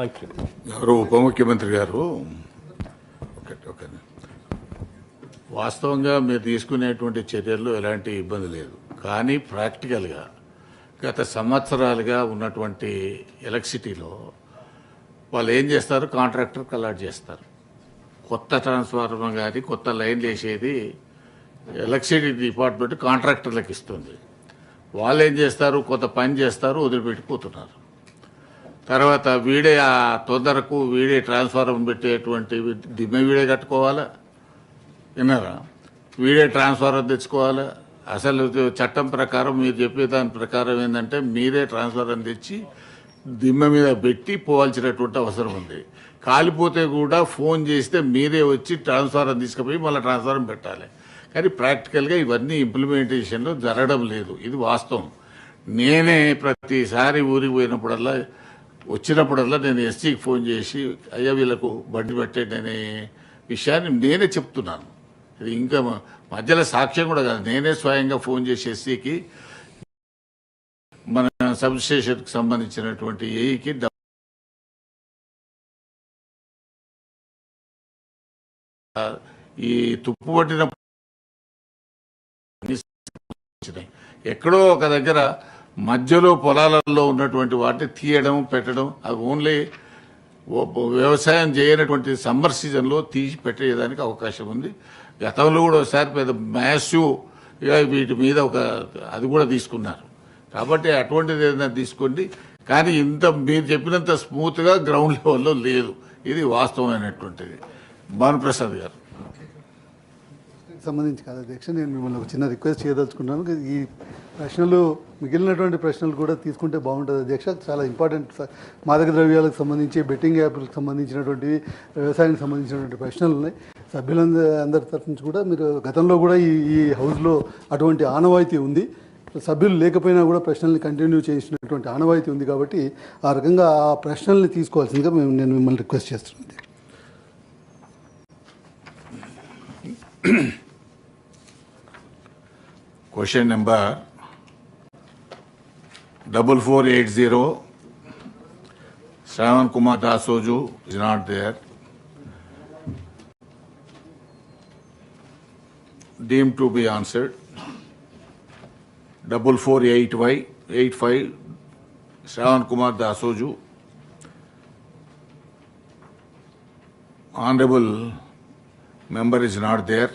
ఎవరు ఉప ముఖ్యమంత్రి గారు వాస్తవంగా మీరు తీసుకునేటువంటి చర్యల్లో ఎలాంటి ఇబ్బంది లేదు. కానీ ప్రాక్టికల్గా గత సంవత్సరాలుగా ఉన్నటువంటి ఎలక్ట్రిసిటీలో వాళ్ళు ఏం చేస్తారు, కాంట్రాక్టర్కి అలాట్ చేస్తారు. కొత్త ట్రాన్స్ఫార్మర్ కానీ కొత్త లైన్లు వేసేది ఎలక్ట్రిసిటీ డిపార్ట్మెంట్ కాంట్రాక్టర్లకు ఇస్తుంది. వాళ్ళు ఏం చేస్తారు, కొంత పని చేస్తారు, వదిలిపెట్టిపోతున్నారు. తర్వాత వీడే ఆ తొందరకు వీడే ట్రాన్స్ఫార్మర్ పెట్టేటువంటి దిమ్మె వీడే కట్టుకోవాలా, విన్నారా? వీడే ట్రాన్స్ఫార్మర్ తెచ్చుకోవాలా. అసలు చట్టం ప్రకారం మీరు చెప్పే దాని ప్రకారం ఏంటంటే మీరే ట్రాన్స్ఫార్మర్ తెచ్చి దిమ్మె మీద పెట్టి పోవాల్సినటువంటి అవసరం ఉంది. కాలిపోతే కూడా ఫోన్ చేస్తే మీరే వచ్చి ట్రాన్స్ఫార్మర్ తీసుకుపోయి మళ్ళీ ట్రాన్స్ఫార్మర్ పెట్టాలి. కానీ ప్రాక్టికల్గా ఇవన్నీ ఇంప్లిమెంటేషన్లో జరగడం లేదు. ఇది వాస్తవం. నేనే ప్రతిసారి ఊరికి పోయినప్పుడల్లా వచ్చినప్పుడల్లా నేను ఎస్సీకి ఫోన్ చేసి అయ్యా వీళ్ళకు బండి పెట్టేటనే విషయాన్ని నేనే చెప్తున్నాను. ఇది ఇంకా మధ్యలో సాక్ష్యం కూడా కాదు, నేనే స్వయంగా ఫోన్ చేసి ఎస్సీకి మన సబ్ స్టేషన్కి సంబంధించినటువంటి ఏఈకి ఈ తుప్పు పట్టిన ఎక్కడో ఒక దగ్గర మధ్యలో పొలాలలో ఉన్నటువంటి వాటిని తీయడం పెట్టడం, అది ఓన్లీ వ్యవసాయం చేయనటువంటి సమ్మర్ సీజన్లో తీసి పెట్టేయడానికి అవకాశం ఉంది. గతంలో కూడా ఒకసారి పెద్ద మ్యాసివ్ వీటి మీద అది కూడా తీసుకున్నారు. కాబట్టి అటువంటిది ఏదైనా తీసుకోండి. కానీ ఇంత మీరు చెప్పినంత స్మూత్గా గ్రౌండ్ లెవెల్లో లేదు. ఇది వాస్తవమైనటువంటిది. భానుప్రసాద్ గారు సంబంధించి కాదు అధ్యక్ష, నేను మిమ్మల్ని ఒక చిన్న రిక్వెస్ట్ చేయదలుచుకున్నాను. ఈ ప్రశ్నలు మిగిలినటువంటి ప్రశ్నలు కూడా తీసుకుంటే బాగుంటుంది అధ్యక్ష. చాలా ఇంపార్టెంట్ మాదక ద్రవ్యాలకు సంబంధించి, బెట్టింగ్ యాప్లకు సంబంధించినటువంటివి, వ్యవసాయానికి సంబంధించినటువంటి ప్రశ్నలు ఉన్నాయి. సభ్యులందరి తరఫు నుంచి కూడా మీరు గతంలో కూడా ఈ హౌస్లో అటువంటి ఆనవాయితీ ఉంది. సభ్యులు లేకపోయినా కూడా ప్రశ్నల్ని కంటిన్యూ చేసినటువంటి ఆనవాయితీ ఉంది. కాబట్టి ఆ రకంగా ఆ ప్రశ్నల్ని తీసుకోవాల్సిందిగా నేను మిమ్మల్ని రిక్వెస్ట్ చేస్తున్నాను. Question number 4480, Shravan Kumar Dasoju is not there. Deemed to be answered. 4485, Shravan Kumar Dasoju. Honorable member is not there.